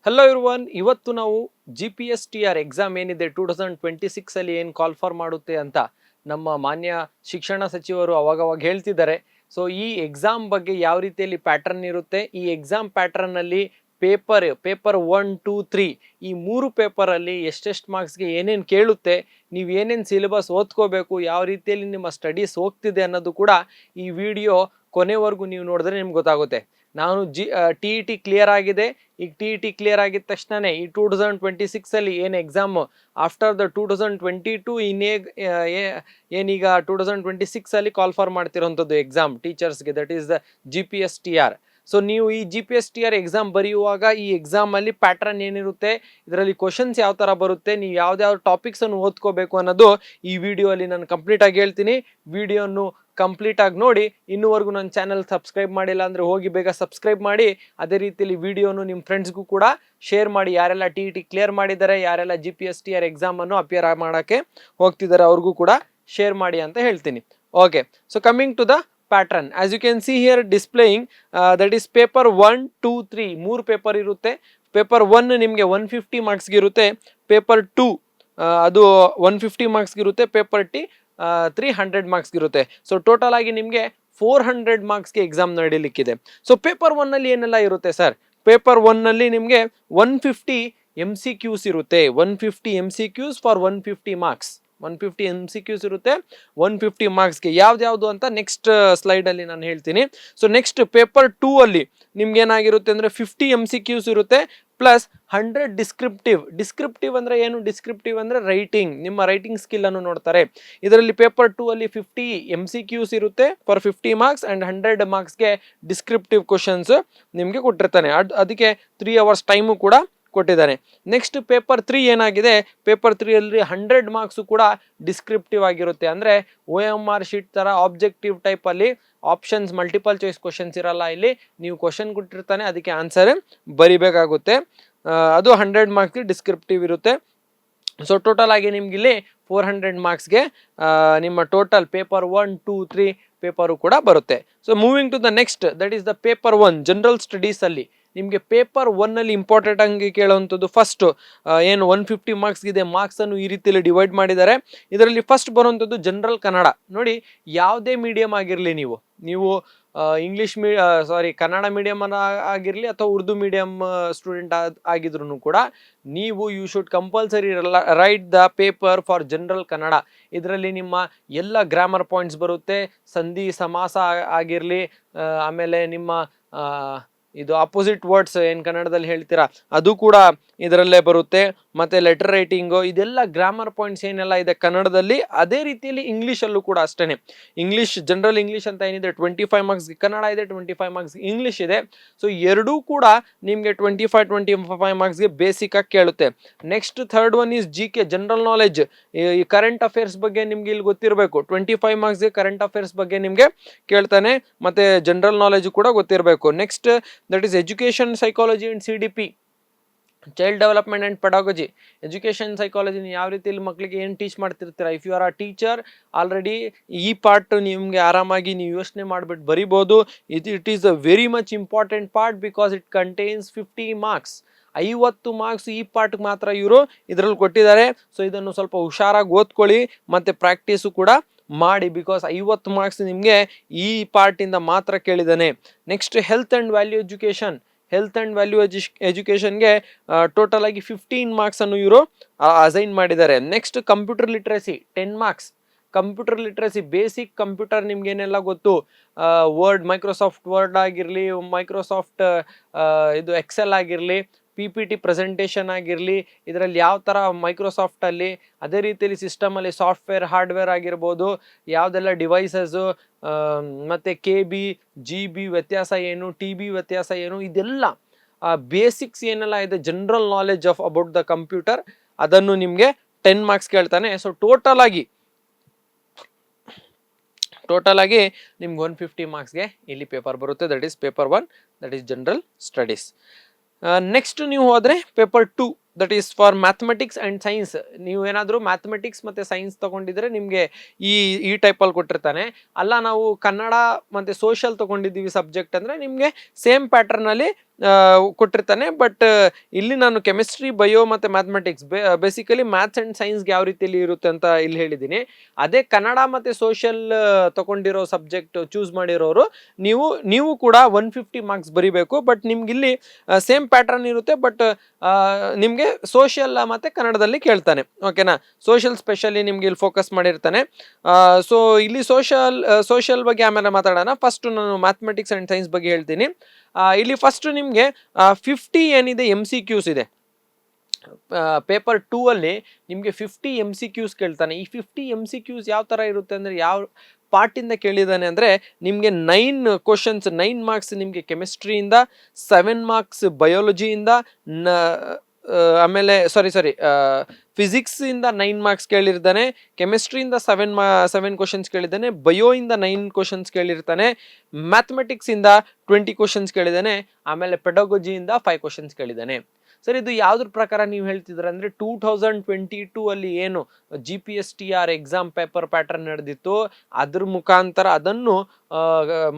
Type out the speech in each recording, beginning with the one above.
Hello everyone, ಇವತ್ತು ನಾವು GPSTR exam ಏನಿದೆ 2026 ಅಲ್ಲಿ ಏನು ಕಾಲ್ ಫಾರ್ ಮಾಡುತ್ತೆ ಅಂತ ನಮ್ಮ ಮಾನ್ಯ ಶಿಕ್ಷಣ ಸಚಿವರು ಅವಾಗವಾಗ ಹೇಳ್ತಿದ್ದಾರೆ. ಸೊ ಈ ಎಕ್ಸಾಮ್ ಬಗ್ಗೆ ಯಾವ ರೀತಿಯಲ್ಲಿ ಪ್ಯಾಟರ್ನ್ ಇರುತ್ತೆ, ಈ ಎಕ್ಸಾಮ್ ಪ್ಯಾಟರ್ನ್ ಅಲ್ಲಿ ಪೇಪರ್ 1, 2, 3 ಈ ಮೂರು ಪೇಪರ್ ಅಲ್ಲಿ ಎಷ್ಟೆಷ್ಟು ಮಾರ್ಕ್ಸ್ಗೆ ಏನೇನು ಕೇಳುತ್ತೆ, ನೀವು ಏನೇನು ಸಿಲೆಬಸ್ ಓದ್ಕೋಬೇಕು, ಯಾವ ರೀತಿಯಲ್ಲಿ ನಿಮ್ಮ ಸ್ಟಡೀಸ್ ಹೋಗ್ತಿದೆ ಅನ್ನೋದು ಕೂಡ ಈ ವಿಡಿಯೋ ಕೊನೆವರೆಗೂ ನೀವು ನೋಡಿದ್ರೆ ನಿಮ್ಗೆ ಗೊತ್ತಾಗುತ್ತೆ. ನಾನು TET ಕ್ಲಿಯರ್ ಆಗಿದೆ. ಈಗ TET ಕ್ಲಿಯರ್ ಆಗಿದ ತಕ್ಷಣನೇ ಈ 2026 ಅಲ್ಲಿ ಏನು ಎಕ್ಸಾಮ್ ಆಫ್ಟರ್ ದ 2022 ಏನೀಗ 2026 ಅಲ್ಲಿ ಕಾಲ್ ಫಾರ್ ಮಾಡ್ತಿರೋಂಥದ್ದು ಎಕ್ಸಾಮ್ ಟೀಚರ್ಸ್ಗೆ, that is the GPSTR. So ನೀವು ಈ GPSTR ಎಕ್ಸಾಮ್ ಬರೆಯುವಾಗ ಈ ಎಕ್ಸಾಮ್ ಅಲ್ಲಿ ಪ್ಯಾಟರ್ನ್ ಏನಿರುತ್ತೆ, ಇದರಲ್ಲಿ ಕ್ವಶನ್ಸ್ ಯಾವ ತರ ಬರುತ್ತೆ, ನೀವು ಯಾವ್ದಾವ್ದು ಟಾಪಿಕ್ಸ್ ಅನ್ನು ಓದ್ಕೋಬೇಕು ಅನ್ನೋದು ಈ ವಿಡಿಯೋ ಅಲ್ಲಿ ನಾನು ಕಂಪ್ಲೀಟ್ ಆಗಿ ಹೇಳ್ತೀನಿ. ವಿಡಿಯೋನು ಕಂಪ್ಲೀಟ್ ಆಗಿ ನೋಡಿ. ಇನ್ನೂವರೆಗೂ ನನ್ನ ಚಾನಲ್ ಸಬ್ಸ್ಕ್ರೈಬ್ ಮಾಡಿಲ್ಲ ಅಂದರೆ ಹೋಗಿ ಬೇಗ ಸಬ್ಸ್ಕ್ರೈಬ್ ಮಾಡಿ. ಅದೇ ರೀತಿಯಲ್ಲಿ ವಿಡಿಯೋನು ನಿಮ್ಮ ಫ್ರೆಂಡ್ಸ್ಗೂ ಕೂಡ ಶೇರ್ ಮಾಡಿ. ಯಾರೆಲ್ಲ TET ಕ್ಲಿಯರ್ ಮಾಡಿದ್ದಾರೆ, ಯಾರೆಲ್ಲ GPSTR ಎಕ್ಸಾಮನ್ನು ಅಪಿಯರ್ ಮಾಡೋಕ್ಕೆ ಹೋಗ್ತಿದ್ದಾರೆ ಅವ್ರಿಗೂ ಕೂಡ ಶೇರ್ ಮಾಡಿ ಅಂತ ಹೇಳ್ತೀನಿ. Okay, so coming to the pattern, as you can see here displaying that is paper 1, 2, 3 ಮೂರು ಪೇಪರ್ ಇರುತ್ತೆ. ಪೇಪರ್ 1 ನಿಮಗೆ 150 ಮಾರ್ಕ್ಸ್ಗೆ ಇರುತ್ತೆ. ಪೇಪರ್ 2 ಅದು 150 ಮಾರ್ಕ್ಸ್ಗೆ ಇರುತ್ತೆ. ಪೇಪರ್ 300 ಮಾರ್ಕ್ಸ್ಗೆ ಇರುತ್ತೆ. ಸೊ ಟೋಟಲ್ ಆಗಿ ನಿಮಗೆ 400 ಮಾರ್ಕ್ಸ್ಗೆ ಎಕ್ಸಾಮ್ ನಡೀಲಿಕ್ಕಿದೆ. ಸೊ ಪೇಪರ್ 1 ಅಲ್ಲಿ ಏನೆಲ್ಲ ಇರುತ್ತೆ ಸರ್? ಪೇಪರ್ 1 ಅಲ್ಲಿ ನಿಮಗೆ 150 MCQs ಇರುತ್ತೆ. 150 MCQs ಫಾರ್ 150 ಮಾರ್ಕ್ಸ್. 150 MCQs ಇರುತ್ತೆ 150 ಮಾರ್ಕ್ಸ್ಗೆ. ಯಾವ್ದು ಅಂತ ನೆಕ್ಸ್ಟ್ ಸ್ಲೈಡಲ್ಲಿ ನಾನು ಹೇಳ್ತೀನಿ. ಸೊ ನೆಕ್ಸ್ಟ್ ಪೇಪರ್ 2 ಅಲ್ಲಿ ನಿಮ್ಗೆ ಏನಾಗಿರುತ್ತೆ ಅಂದರೆ 50 MCQs ಇರುತ್ತೆ ಪ್ಲಸ್ 100 ಡಿಸ್ಕ್ರಿಪ್ಟಿವ್ ಅಂದರೆ ಏನು? ಡಿಸ್ಕ್ರಿಪ್ಟಿವ್ ಅಂದರೆ ರೈಟಿಂಗ್, ನಿಮ್ಮ ರೈಟಿಂಗ್ ಸ್ಕಿಲ್ ಅನ್ನು ನೋಡ್ತಾರೆ. ಇದರಲ್ಲಿ ಪೇಪರ್ 2 ಅಲ್ಲಿ 50 MCQs ಇರುತ್ತೆ ಫಾರ್ 50 ಮಾರ್ಕ್ಸ್ ಆ್ಯಂಡ್ 100 ಮಾರ್ಕ್ಸ್ಗೆ ಡಿಸ್ಕ್ರಿಪ್ಟಿವ್ ಕ್ವಶನ್ಸ್ ನಿಮಗೆ ಕೊಟ್ಟಿರ್ತಾನೆ. ಅದಕ್ಕೆ 3 ಅವರ್ಸ್ ಟೈಮು ಕೂಡ ಕೊಟ್ಟಿದ್ದಾನೆ. ನೆಕ್ಸ್ಟ್ ಪೇಪರ್ 3 ಏನಾಗಿದೆ, ಪೇಪರ್ 3 ಅಲ್ಲಿ 100 ಮಾರ್ಕ್ಸು ಕೂಡ ಡಿಸ್ಕ್ರಿಪ್ಟಿವ್ ಆಗಿರುತ್ತೆ. ಅಂದರೆ OMR ಶೀಟ್ ಥರ ಆಬ್ಜೆಕ್ಟಿವ್ ಟೈಪಲ್ಲಿ ಆಪ್ಷನ್ಸ್, ಮಲ್ಟಿಪಲ್ ಚಾಯ್ಸ್ ಕ್ವಶನ್ಸ್ ಇರಲ್ಲ. ಇಲ್ಲಿ ನೀವು ಕ್ವಶನ್ ಕೊಟ್ಟಿರ್ತಾನೆ, ಅದಕ್ಕೆ ಆನ್ಸರ್ ಬರಿಬೇಕಾಗುತ್ತೆ. ಅದು 100 ಮಾರ್ಕ್ಸ್ಗೆ ಡಿಸ್ಕ್ರಿಪ್ಟಿವ್ ಇರುತ್ತೆ. ಸೊ ಟೋಟಲ್ ಆಗಿ ನಿಮ್ಗೆ ಇಲ್ಲಿ 400 ಮಾರ್ಕ್ಸ್ಗೆ ನಿಮ್ಮ ಟೋಟಲ್ ಪೇಪರ್ 1, 2, 3 ಪೇಪರು ಕೂಡ ಬರುತ್ತೆ. So moving to the next, that is the paper 1 general studies ಅಲ್ಲಿ ನಿಮಗೆ ಪೇಪರ್ 1 ಅಲ್ಲಿ ಇಂಪಾರ್ಟೆಂಟ್ ಆಗಿ ಕೇಳುವಂಥದ್ದು ಫಸ್ಟ್ ಏನು 150 ಮಾರ್ಕ್ಸ್ ಇದೆ, ಮಾರ್ಕ್ಸ್ ಅನ್ನು ಈ ರೀತಿಯಲ್ಲಿ ಡಿವೈಡ್ ಮಾಡಿದ್ದಾರೆ. ಇದರಲ್ಲಿ ಫಸ್ಟ್ ಬರುವಂಥದ್ದು ಜನರಲ್ ಕನ್ನಡ. ನೋಡಿ, ಯಾವುದೇ ಮೀಡಿಯಂ ಆಗಿರಲಿ, ನೀವು ಇಂಗ್ಲೀಷ್ ಕನ್ನಡ ಮೀಡಿಯಂ ಆಗಿರಲಿ ಅಥವಾ ಉರ್ದು ಮೀಡಿಯಂ ಸ್ಟೂಡೆಂಟ್ ಆಗಿದ್ರು ಕೂಡ ನೀವು you should compulsory write the paper for general Kannada. ಇದರಲ್ಲಿ ನಿಮ್ಮ ಎಲ್ಲ ಗ್ರಾಮರ್ ಪಾಯಿಂಟ್ಸ್ ಬರುತ್ತೆ, ಸಂಧಿ ಸಮಾಸ ಆಗಿರಲಿ, ಆಮೇಲೆ ನಿಮ್ಮ ಇದು ಅಪೋಸಿಟ್ ವರ್ಡ್ಸ್ ಏನು ಕನ್ನಡದಲ್ಲಿ ಹೇಳ್ತೀರಾ ಅದು ಕೂಡ ಇದರಲ್ಲೇ ಬರುತ್ತೆ. ಮತ್ತು ಲೆಟರ್ ರೈಟಿಂಗು, ಇದೆಲ್ಲ ಗ್ರಾಮರ್ ಪಾಯಿಂಟ್ಸ್ ಏನೆಲ್ಲ ಇದೆ ಕನ್ನಡದಲ್ಲಿ, ಅದೇ ರೀತಿಯಲ್ಲಿ ಇಂಗ್ಲೀಷಲ್ಲೂ ಕೂಡ ಅಷ್ಟೇ. ಇಂಗ್ಲೀಷ್, ಜನರಲ್ ಇಂಗ್ಲೀಷ್ ಅಂತ ಏನಿದೆ 25 ಮಾರ್ಕ್ಸ್ಗೆ ಕನ್ನಡ ಇದೆ, 25 ಮಾರ್ಕ್ಸ್ಗೆ ಇಂಗ್ಲೀಷ್ ಇದೆ. ಸೊ ಎರಡೂ ಕೂಡ ನಿಮಗೆ 25 ಮಾರ್ಕ್ಸ್ಗೆ ಬೇಸಿಕ್ ಆಗಿ ಕೇಳುತ್ತೆ. Next third one is GK, general knowledge. ಈ ಕರೆಂಟ್ ಅಫೇರ್ಸ್ ಬಗ್ಗೆ ನಿಮ್ಗೆ ಇಲ್ಲಿ ಗೊತ್ತಿರಬೇಕು. 25 ಮಾರ್ಕ್ಸ್ಗೆ ಕರೆಂಟ್ ಅಫೇರ್ಸ್ ಬಗ್ಗೆ ನಿಮಗೆ ಕೇಳ್ತಾನೆ, ಮತ್ತು ಜನರಲ್ ನಾಲೆಜ್ ಕೂಡ ಗೊತ್ತಿರಬೇಕು. Next that is education psychology and CDP, child development and pedagogy. Education psychology ಯಾವ ರೀತಿಯಲ್ಲಿ ಮಕ್ಕಳಿಗೆ ಏನು ಟೀಚ್ ಮಾಡ್ತಿರ್ತೀರಾ, if you are a teacher already ಈ ಪಾರ್ಟ್ ನಿಮಗೆ ಆರಾಮಾಗಿ ನೀವು ಯೋಚನೆ ಮಾಡಿಬಿಟ್ಟು ಬರಿಬೋದು. It is a very much important part because it contains 50 marks. 50 marks ಈ ಪಾರ್ಟ್ಗೆ ಮಾತ್ರ ಇವರು ಇದರಲ್ಲಿ ಕೊಟ್ಟಿದ್ದಾರೆ. ಸೊ ಇದನ್ನು ಸ್ವಲ್ಪ ಹುಷಾರಾಗಿ ಓದ್ಕೊಳ್ಳಿ ಮತ್ತು ಪ್ರಾಕ್ಟೀಸು ಕೂಡ ಮಾಡಿ, ಬಿಕಾಸ್ 50 ಮಾರ್ಕ್ಸ್ ನಿಮಗೆ ಈ ಪಾರ್ಟಿಂದ ಮಾತ್ರ ಕೇಳಿದ್ದಾನೆ. Next health and value education. Health and value ಎಜುಕೇಷನ್ಗೆ ಟೋಟಲ್ ಆಗಿ 15 ಮಾರ್ಕ್ಸ್ ಅನ್ನು ಇವರು ಅಸೈನ್ ಮಾಡಿದ್ದಾರೆ. Next computer literacy 10 marks. Computer literacy basic computer ನಿಮ್ಗೆ ಏನೆಲ್ಲ ಗೊತ್ತು, ಮೈಕ್ರೋಸಾಫ್ಟ್ ವರ್ಡ್ ಆಗಿರಲಿ, ಮೈಕ್ರೋಸಾಫ್ಟ್ ಇದು ಎಕ್ಸೆಲ್ ಆಗಿರಲಿ, PPT ಪ್ರೆಸೆಂಟೇಷನ್ ಆಗಿರಲಿ, ಇದರಲ್ಲಿ ಯಾವ ಥರ ಮೈಕ್ರೋಸಾಫ್ಟಲ್ಲಿ, ಅದೇ ರೀತಿಯಲ್ಲಿ ಸಿಸ್ಟಮಲ್ಲಿ ಸಾಫ್ಟ್ವೇರ್ ಹಾರ್ಡ್ವೇರ್ ಆಗಿರ್ಬೋದು, ಯಾವುದೆಲ್ಲ ಡಿವೈಸಸ್ಸು, ಮತ್ತು KB GB ವ್ಯತ್ಯಾಸ ಏನು, TB ವ್ಯತ್ಯಾಸ ಏನು, ಇದೆಲ್ಲ ಬೇಸಿಕ್ಸ್ ಏನೆಲ್ಲ ಇದೆ general knowledge of about the computer, ಅದನ್ನು ನಿಮಗೆ 10 ಮಾರ್ಕ್ಸ್ ಕೇಳ್ತಾನೆ. ಸೊ ಟೋಟಲ್ ಆಗಿ ನಿಮ್ಗೆ 150 ಮಾರ್ಕ್ಸ್ಗೆ ಇಲ್ಲಿ ಪೇಪರ್ ಬರುತ್ತೆ. That is paper 1, that is general studies. Next ನೀವು ಹೋದರೆ paper 2, that is for mathematics and science. ನೀವು ಏನಾದರೂ ಮ್ಯಾಥಮೆಟಿಕ್ಸ್ ಮತ್ತು ಸೈನ್ಸ್ ತೊಗೊಂಡಿದ್ರೆ ನಿಮಗೆ ಈ ಟೈಪಲ್ಲಿ ಕೊಟ್ಟಿರ್ತಾನೆ. ಅಲ್ಲ ನಾವು ಕನ್ನಡ ಮತ್ತು ಸೋಷಲ್ ತೊಗೊಂಡಿದ್ದೀವಿ ಸಬ್ಜೆಕ್ಟ್ ಅಂದರೆ ನಿಮಗೆ ಸೇಮ್ ಪ್ಯಾಟರ್ನಲ್ಲಿ ಕೊಟ್ಟಿರ್ತಾನೆ. ಬಟ್ ಇಲ್ಲಿ ನಾನು ಕೆಮಿಸ್ಟ್ರಿ, ಬಯೋ ಮತ್ತು ಮ್ಯಾಥಮೆಟಿಕ್ಸ್ ಬೇಸಿಕಲಿ ಮ್ಯಾಥ್ಸ್ ಆ್ಯಂಡ್ ಸೈನ್ಸ್ಗೆ ಯಾವ ರೀತಿಯಲ್ಲಿ ಇರುತ್ತೆ ಅಂತ ಇಲ್ಲಿ ಹೇಳಿದ್ದೀನಿ. ಅದೇ ಕನ್ನಡ ಮತ್ತು ಸೋಷಲ್ ತೊಗೊಂಡಿರೋ ಸಬ್ಜೆಕ್ಟ್ ಚೂಸ್ ಮಾಡಿರೋರು ನೀವು ಕೂಡ 150 ಮಾರ್ಕ್ಸ್ ಬರೀಬೇಕು. ಬಟ್ ನಿಮ್ಗೆ ಇಲ್ಲಿ ಸೇಮ್ ಪ್ಯಾಟರ್ನ್ ಇರುತ್ತೆ. ಬಟ್ ನಿಮಗೆ ಸೋಷಿಯಲ್ ಮತ್ತು ಕನ್ನಡದಲ್ಲಿ ಕೇಳ್ತಾನೆ. ಓಕೆನಾ, ಸೋಷಿಯಲ್ ಸ್ಪೆಷಲಿ ನಿಮ್ಗೆ ಇಲ್ಲಿ ಫೋಕಸ್ ಮಾಡಿರ್ತಾನೆ. ಸೊ ಇಲ್ಲಿ ಸೋಷಿಯಲ್ ಬಗ್ಗೆ ಆಮೇಲೆ ಮಾತಾಡೋಣ. ಫಸ್ಟ್ ನಾನು ಮ್ಯಾಥಮೆಟಿಕ್ಸ್ ಆ್ಯಂಡ್ ಸೈನ್ಸ್ ಬಗ್ಗೆ ಹೇಳ್ತೀನಿ. ಇಲ್ಲಿ ಫಸ್ಟ್ ನಿಮಗೆ 50 ಏನಿದೆ MCQs ಇದೆ. ಪೇಪರ್ 2 ಅಲ್ಲಿ ನಿಮಗೆ 50 MCQs ಕೇಳ್ತಾನೆ. ಈ 50 MCQs ಯಾವ ಥರ ಇರುತ್ತೆ ಅಂದರೆ, ಯಾವ ಪಾರ್ಟಿಂದ ಕೇಳಿದ್ದಾನೆ ಅಂದರೆ, ನಿಮಗೆ 9 ಕ್ವಶನ್ಸ್, 9 ಮಾರ್ಕ್ಸ್ ನಿಮಗೆ ಕೆಮಿಸ್ಟ್ರಿಯಿಂದ, 7 ಮಾರ್ಕ್ಸ್ ಬಯೋಲಜಿಯಿಂದ, ಆಮೇಲೆ ಫಿಸಿಕ್ಸಿಂದ 9 ಮಾರ್ಕ್ಸ್ ಕೇಳಿರ್ತಾನೆ, ಕೆಮಿಸ್ಟ್ರಿಯಿಂದ 7 ಕ್ವಶನ್ಸ್ ಕೇಳಿದ್ದಾನೆ, ಬಯೋಯಿಂದ 9 ಕ್ವಶನ್ಸ್ ಕೇಳಿರ್ತಾನೆ, ಮ್ಯಾಥಮೆಟಿಕ್ಸಿಂದ 20 ಕ್ವಶನ್ಸ್ ಕೇಳಿದ್ದಾನೆ, ಆಮೇಲೆ ಪೆಡಾಗಜಿಯಿಂದ 5 ಕ್ವಶನ್ಸ್ ಕೇಳಿದ್ದಾನೆ. ಸರ್, ಇದು ಯಾವುದ್ರ ಪ್ರಕಾರ ನೀವು ಹೇಳ್ತಿದ್ರೆ ಅಂದರೆ 2022 ಅಲ್ಲಿ ಏನು GPSTR ಎಕ್ಸಾಮ್ ಪೇಪರ್ ಪ್ಯಾಟರ್ನ್ ನಡೆದಿತ್ತು ಅದ್ರ ಮುಖಾಂತರ ಅದನ್ನು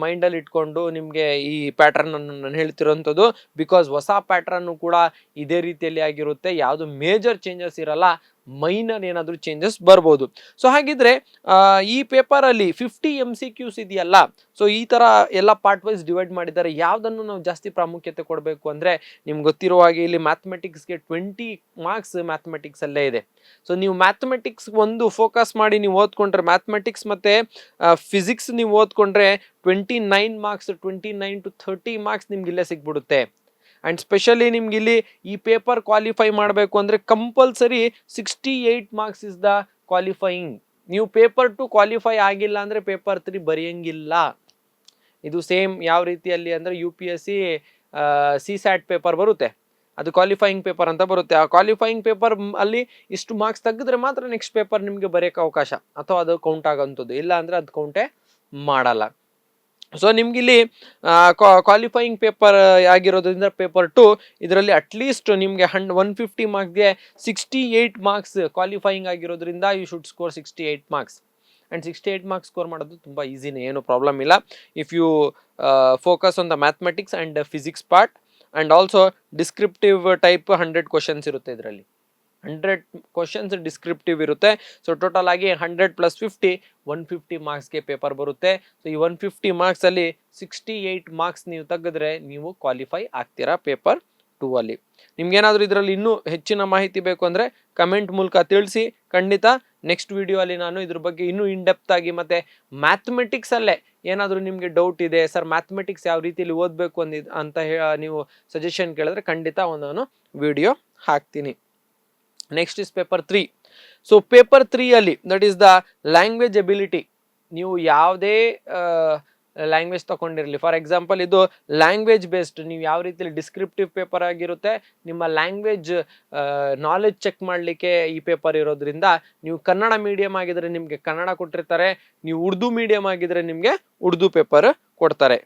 ಮೈಂಡಲ್ಲಿ ಇಟ್ಕೊಂಡು ನಿಮಗೆ ಈ ಪ್ಯಾಟರ್ನ್ ಅನ್ನು ನಾನು ಹೇಳ್ತಿರೋಂಥದ್ದು. ಬಿಕಾಸ್ ಹೊಸ ಪ್ಯಾಟರ್ನು ಕೂಡ ಇದೇ ರೀತಿಯಲ್ಲಿ ಆಗಿರುತ್ತೆ, ಯಾವುದು ಮೇಜರ್ ಚೇಂಜಸ್ ಇರಲ್ಲ, ಮೈನರ್ ಏನಾದರೂ ಚೇಂಜಸ್ ಬರ್ಬೋದು. ಸೊ ಹಾಗಿದ್ರೆ ಈ ಪೇಪರಲ್ಲಿ 50 MCQs ಇದೆಯಲ್ಲ, ಸೊ ಈ ಥರ ಎಲ್ಲ ಪಾರ್ಟ್ ವೈಸ್ ಡಿವೈಡ್ ಮಾಡಿದ್ದಾರೆ. ಯಾವುದನ್ನು ನಾವು ಜಾಸ್ತಿ ಪ್ರಾಮುಖ್ಯತೆ ಕೊಡಬೇಕು ಅಂದರೆ, ನಿಮ್ಗೆ ಗೊತ್ತಿರೋ ಹಾಗೆ ಇಲ್ಲಿ ಮ್ಯಾಥಮೆಟಿಕ್ಸ್ಗೆ 20 ಮಾರ್ಕ್ಸ್ ಮ್ಯಾಥಮೆಟಿಕ್ಸಲ್ಲೇ ಇದೆ. ಸೊ ನೀವು ಮ್ಯಾಥಮೆಟಿಕ್ಸ್ ಒಂದು ಫೋಕಸ್ ಮಾಡಿ ನೀವು ಓದ್ಕೊಂಡ್ರೆ, ಮ್ಯಾಥಮೆಟಿಕ್ಸ್ ಮತ್ತು ಫಿಸಿಕ್ಸ್ ನೀವು ಓದ್ಕೊಂಡ್ರೆ 29 ಮಾರ್ಕ್ಸ್, 29 to 30 ಮಾರ್ಕ್ಸ್ ನಿಮ್ಗೆ ಇಲ್ಲೇ ಸಿಗ್ಬಿಡುತ್ತೆ. ಆ್ಯಂಡ್ ಸ್ಪೆಷಲಿ ನಿಮ್ಗೆ ಇಲ್ಲಿ ಈ ಪೇಪರ್ ಕ್ವಾಲಿಫೈ ಮಾಡಬೇಕು ಅಂದರೆ compulsory 68 marks is the qualifying. ನೀವು ಪೇಪರ್ 2 ಕ್ವಾಲಿಫೈ ಆಗಿಲ್ಲ ಅಂದರೆ ಪೇಪರ್ 3 ಬರೆಯಂಗಿಲ್ಲ. ಇದು ಸೇಮ್ ಯಾವ ರೀತಿಯಲ್ಲಿ ಅಂದರೆ UPSC CSAT ಪೇಪರ್ ಬರುತ್ತೆ, ಅದು ಕ್ವಾಲಿಫೈಯಿಂಗ್ ಪೇಪರ್ ಅಂತ ಬರುತ್ತೆ. ಆ ಕ್ವಾಲಿಫೈಯಿಂಗ್ ಪೇಪರ್ ಅಲ್ಲಿ ಇಷ್ಟು ಮಾರ್ಕ್ಸ್ ತೆಗೆದ್ರೆ ಮಾತ್ರ ನೆಕ್ಸ್ಟ್ ಪೇಪರ್ ನಿಮಗೆ ಬರೆಯೋಕ್ಕೆ ಅವಕಾಶ, ಅಥವಾ ಅದು ಕೌಂಟ್ ಆಗೋಂಥದ್ದು, ಇಲ್ಲ ಅಂದರೆ ಅದು ಕೌಂಟೇ ಮಾಡಲ್ಲ. ಸೊ ನಿಮ್ಗಿಲ್ಲಿ ಕ್ವಾಲಿಫೈಯಿಂಗ್ ಪೇಪರ್ ಆಗಿರೋದ್ರಿಂದ ಪೇಪರ್ 2 ಇದರಲ್ಲಿ ಅಟ್ಲೀಸ್ಟ್ ನಿಮಗೆ 150 ಮಾರ್ಕ್ಸ್ಗೆ 68 ಮಾರ್ಕ್ಸ್ ಕ್ವಾಲಿಫೈಯಿಂಗ್ ಆಗಿರೋದ್ರಿಂದ you should score 68 marks. And 68 marks score ಮಾಡೋದು ತುಂಬ ಈಸಿನೇ, ಏನು ಪ್ರಾಬ್ಲಮ್ ಇಲ್ಲ. If you focus on the mathematics and physics part. And also descriptive type 100 questions ಇರುತ್ತೆ ಇದರಲ್ಲಿ. 100 ಕ್ವಶನ್ಸ್ ಡಿಸ್ಕ್ರಿಪ್ಟಿವ್ ಇರುತ್ತೆ. ಸೊ ಟೋಟಲ್ ಆಗಿ 100 + 50 150 ಮಾರ್ಕ್ಸ್ಗೆ ಪೇಪರ್ ಬರುತ್ತೆ. ಸೊ ಈ 150 ಮಾರ್ಕ್ಸಲ್ಲಿ 68 ಮಾರ್ಕ್ಸ್ ನೀವು ತೆಗೆದ್ರೆ ನೀವು ಕ್ವಾಲಿಫೈ ಆಗ್ತೀರಾ ಪೇಪರ್ 2 ಅಲ್ಲಿ. ನಿಮ್ಗೇನಾದರೂ ಇದರಲ್ಲಿ ಇನ್ನೂ ಹೆಚ್ಚಿನ ಮಾಹಿತಿ ಬೇಕು ಅಂದರೆ ಕಮೆಂಟ್ ಮೂಲಕ ತಿಳಿಸಿ. ಖಂಡಿತ ನೆಕ್ಸ್ಟ್ ವಿಡಿಯೋ ಅಲ್ಲಿ ನಾನು ಇದ್ರ ಬಗ್ಗೆ ಇನ್ನೂ ಇನ್ಡೆಪ್ತ್ ಆಗಿ, ಮತ್ತು ಮ್ಯಾಥಮೆಟಿಕ್ಸಲ್ಲೇ ಏನಾದರೂ ನಿಮಗೆ ಡೌಟ್ ಇದೆ, ಸರ್ ಮ್ಯಾಥಮೆಟಿಕ್ಸ್ ಯಾವ ರೀತಿಯಲ್ಲಿ ಓದಬೇಕು ಅಂತ ನೀವು ಸಜೆಷನ್ ಕೇಳಿದ್ರೆ ಖಂಡಿತ ಒಂದನ್ನು ವಿಡಿಯೋ ಹಾಕ್ತೀನಿ. Next is paper 3. So paper 3 ಅಲ್ಲಿ that is the language ability. ನೀವು ಯಾವುದೇ ಲ್ಯಾಂಗ್ವೇಜ್ ತಗೊಂಡಿರಲಿ, ಫಾರ್ ಎಕ್ಸಾಂಪಲ್ ಇದು ಲ್ಯಾಂಗ್ವೇಜ್ ಬೇಸ್ಡ್, ನೀವು ಯಾವ ರೀತಿಯಲ್ಲಿ ಡಿಸ್ಕ್ರಿಪ್ಟಿವ್ ಪೇಪರ್ ಆಗಿರುತ್ತೆ, ನಿಮ್ಮ ಲ್ಯಾಂಗ್ವೇಜ್ ನಾಲೆಜ್ ಚೆಕ್ ಮಾಡಲಿಕ್ಕೆ ಈ ಪೇಪರ್ ಇರೋದ್ರಿಂದ, ನೀವು ಕನ್ನಡ ಮೀಡಿಯಮ್ ಆಗಿದ್ರೆ ನಿಮಗೆ ಕನ್ನಡ ಕೊಟ್ಟಿರ್ತಾರೆ, ನೀವು ಉರ್ದು ಮೀಡಿಯಮ್ ಆಗಿದ್ರೆ ನಿಮಗೆ ಉರ್ದು ಪೇಪರ್ ಕೊಡ್ತಾರೆ.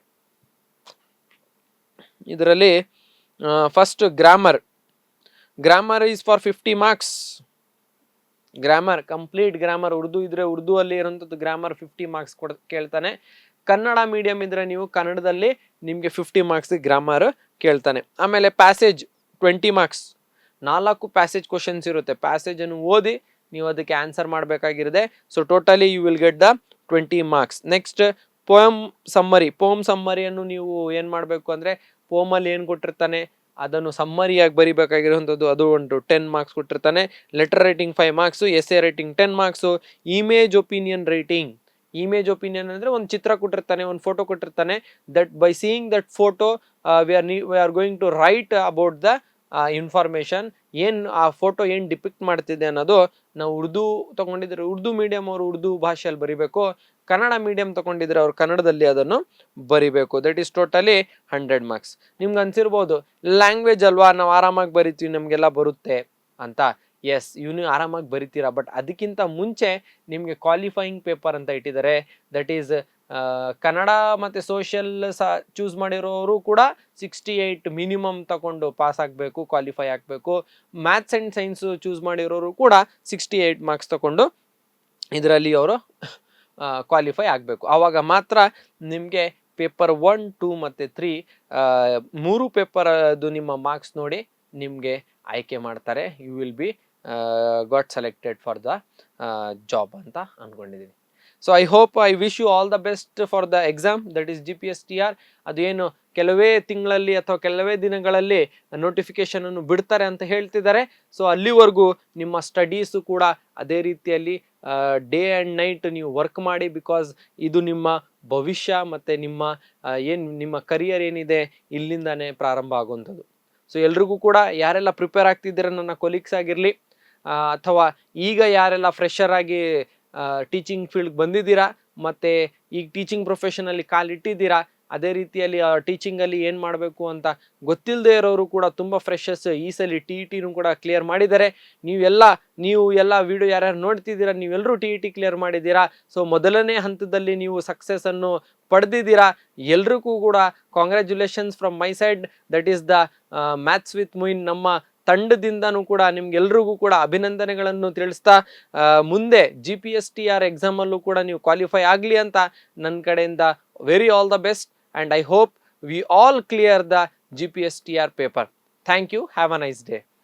ಇದರಲ್ಲಿ first grammar is for 50 marks. Grammar, complete grammar, Urdu ಇದ್ರೆ ಉರ್ದು ಅಲ್ಲಿ ಇರೋಂಥದ್ದು ಗ್ರಾಮರ್ 50 ಮಾರ್ಕ್ಸ್ ಕೇಳ್ತಾನೆ. ಕನ್ನಡ ಮೀಡಿಯಂ ಇದ್ರೆ ನೀವು ಕನ್ನಡದಲ್ಲಿ ನಿಮಗೆ 50 ಮಾರ್ಕ್ಸ್ ಗ್ರಾಮರ್ ಕೇಳ್ತಾನೆ. ಆಮೇಲೆ ಪ್ಯಾಸೇಜ್ 20 ಮಾರ್ಕ್ಸ್, 4 ಪ್ಯಾಸೇಜ್ ಕ್ವಶನ್ಸ್ ಇರುತ್ತೆ. ಪ್ಯಾಸೇಜನ್ನು ಓದಿ ನೀವು ಅದಕ್ಕೆ ಆನ್ಸರ್ ಮಾಡಬೇಕಾಗಿರುತ್ತೆ. So totally you will get the 20 marks. Next poem ಸಮ್ಮರಿಯನ್ನು ನೀವು ಏನು ಮಾಡಬೇಕು ಅಂದರೆ, ಪೋಮಲ್ಲಿ ಏನು ಕೊಟ್ಟಿರ್ತಾನೆ ಅದನ್ನು ಸಮ್ಮರಿಯಾಗಿ ಬರಿಬೇಕಾಗಿರುವಂಥದ್ದು, ಅದು ಒಂದು 10 ಮಾರ್ಕ್ಸ್ ಕೊಟ್ಟಿರ್ತಾನೆ. Letter writing 5 marks, essay writing 10 marks, image opinion writing. Image opinion ಅಂದರೆ ಒಂದು ಚಿತ್ರ ಕೊಟ್ಟಿರ್ತಾನೆ, ಒಂದು ಫೋಟೋ ಕೊಟ್ಟಿರ್ತಾನೆ. That by seeing that photo we are going to write about the information. ಏನು ಆ ಫೋಟೋ ಏನು ಡಿಪಿಕ್ಟ್ ಮಾಡ್ತಿದೆ ಅನ್ನೋದು ನಾವು ಉರ್ದು ತೊಗೊಂಡಿದ್ರೆ ಉರ್ದು ಮೀಡಿಯಮ್ ಅವರು ಉರ್ದು ಭಾಷೆಯಲ್ಲಿ ಬರಿಬೇಕು, ಕನ್ನಡ ಮೀಡಿಯಂ ತೊಗೊಂಡಿದ್ರೆ ಅವ್ರು ಕನ್ನಡದಲ್ಲಿ ಅದನ್ನು ಬರಿಬೇಕು. That is totally 100 marks. ನಿಮ್ಗೆ ಅನ್ಸಿರ್ಬೋದು ಲ್ಯಾಂಗ್ವೇಜ್ ಅಲ್ವಾ, ನಾವು ಆರಾಮಾಗಿ ಬರಿತೀವಿ, ನಮಗೆಲ್ಲ ಬರುತ್ತೆ ಅಂತ. ಎಸ್, ನೀವು ಆರಾಮಾಗಿ ಬರಿತೀರಾ. ಬಟ್ ಅದಕ್ಕಿಂತ ಮುಂಚೆ ನಿಮಗೆ ಕ್ವಾಲಿಫೈಯಿಂಗ್ ಪೇಪರ್ ಅಂತ ಇಟ್ಟಿದ್ದಾರೆ. ದಟ್ ಈಸ್ ಕನ್ನಡ ಮತ್ತು ಸೋಷಿಯಲ್ ಸಹ ಚೂಸ್ ಮಾಡಿರೋರು ಕೂಡ 68 ಮಿನಿಮಮ್ ತಗೊಂಡು ಪಾಸ್ ಆಗಬೇಕು, ಕ್ವಾಲಿಫೈ ಆಗಬೇಕು. ಮ್ಯಾಥ್ಸ್ ಆ್ಯಂಡ್ ಸೈನ್ಸು ಚೂಸ್ ಮಾಡಿರೋರು ಕೂಡ 68 ಮಾರ್ಕ್ಸ್ ತಗೊಂಡು ಇದರಲ್ಲಿ ಅವರು ಕ್ವಾಲಿಫೈ ಆಗಬೇಕು. ಆವಾಗ ಮಾತ್ರ ನಿಮಗೆ ಪೇಪರ್ 1, 2 ಮತ್ತು 3 ಮೂರು ಪೇಪರ್ ಅದು ನಿಮ್ಮ ಮಾರ್ಕ್ಸ್ ನೋಡಿ ನಿಮಗೆ ಆಯ್ಕೆ ಮಾಡ್ತಾರೆ. You will be got selected for the job ಅಂತ ಅಂದ್ಕೊಂಡಿದ್ದೀನಿ. So I hope, I wish you all the best for the exam that is GPSTR. ಅದು ಏನು ಕೆಲವೇ ತಿಂಗಳಲ್ಲಿ ಅಥವಾ ಕೆಲವೇ ದಿನಗಳಲ್ಲಿ ನೋಟಿಫಿಕೇಶನನ್ನು ಬಿಡ್ತಾರೆ ಅಂತ ಹೇಳ್ತಿದ್ದಾರೆ. ಸೊ ಅಲ್ಲಿವರೆಗೂ ನಿಮ್ಮ ಸ್ಟಡೀಸು ಕೂಡ ಅದೇ ರೀತಿಯಲ್ಲಿ ಡೇ ಆ್ಯಂಡ್ ನೈಟ್ ನೀವು ವರ್ಕ್ ಮಾಡಿ, ಬಿಕಾಸ್ ಇದು ನಿಮ್ಮ ಭವಿಷ್ಯ ಮತ್ತು ನಿಮ್ಮ ಕರಿಯರ್ ಏನಿದೆ ಇಲ್ಲಿಂದಾನೇ ಪ್ರಾರಂಭ ಆಗುವಂಥದ್ದು. ಸೊ ಎಲ್ರಿಗೂ ಕೂಡ ಯಾರೆಲ್ಲ ಪ್ರಿಪೇರ್ ಆಗ್ತಿದ್ದೀರ ನನ್ನ ಕೊಲೀಗ್ಸ್ ಆಗಿರಲಿ, ಅಥವಾ ಈಗ ಯಾರೆಲ್ಲ ಫ್ರೆಷರ್ ಆಗಿ ಟೀಚಿಂಗ್ ಫೀಲ್ಡ್ಗೆ ಬಂದಿದ್ದೀರಾ ಮತ್ತು ಈಗ ಟೀಚಿಂಗ್ ಪ್ರೊಫೆಷನಲ್ಲಿ ಕಾಲಿಟ್ಟಿದ್ದೀರಾ, ಅದೇ ರೀತಿಯಲ್ಲಿ ಟೀಚಿಂಗಲ್ಲಿ ಏನು ಮಾಡಬೇಕು ಅಂತ ಗೊತ್ತಿಲ್ಲದೆ ಇರೋರು ಕೂಡ ತುಂಬ ಫ್ರೆಷರ್ಸ್ ಈ ಸಲ TETನೂ ಕೂಡ ಕ್ಲಿಯರ್ ಮಾಡಿದ್ದಾರೆ. ನೀವು ಎಲ್ಲ ವಿಡಿಯೋ ಯಾರ್ಯಾರು ನೋಡ್ತಿದ್ದೀರಾ ನೀವೆಲ್ಲರೂ TET ಕ್ಲಿಯರ್ ಮಾಡಿದ್ದೀರಾ. ಸೊ ಮೊದಲನೇ ಹಂತದಲ್ಲಿ ನೀವು ಸಕ್ಸಸ್ಸನ್ನು ಪಡೆದಿದ್ದೀರಾ. ಎಲ್ರಿಗೂ ಕೂಡ congratulations from my side. That is the maths with Muin ನಮ್ಮ ತಂಡದಿಂದನೂ ಕೂಡ ನಿಮ್ಗೆಲ್ರಿಗೂ ಕೂಡ ಅಭಿನಂದನೆಗಳನ್ನು ತಿಳಿಸ್ತಾ, ಮುಂದೆ GPSTR ಎಕ್ಸಾಮಲ್ಲೂ ಕೂಡ ನೀವು ಕ್ವಾಲಿಫೈ ಆಗಲಿ ಅಂತ ನನ್ನ ಕಡೆಯಿಂದ very all the best, and I hope we all clear the GPSTR paper. Thank you. Have a nice day.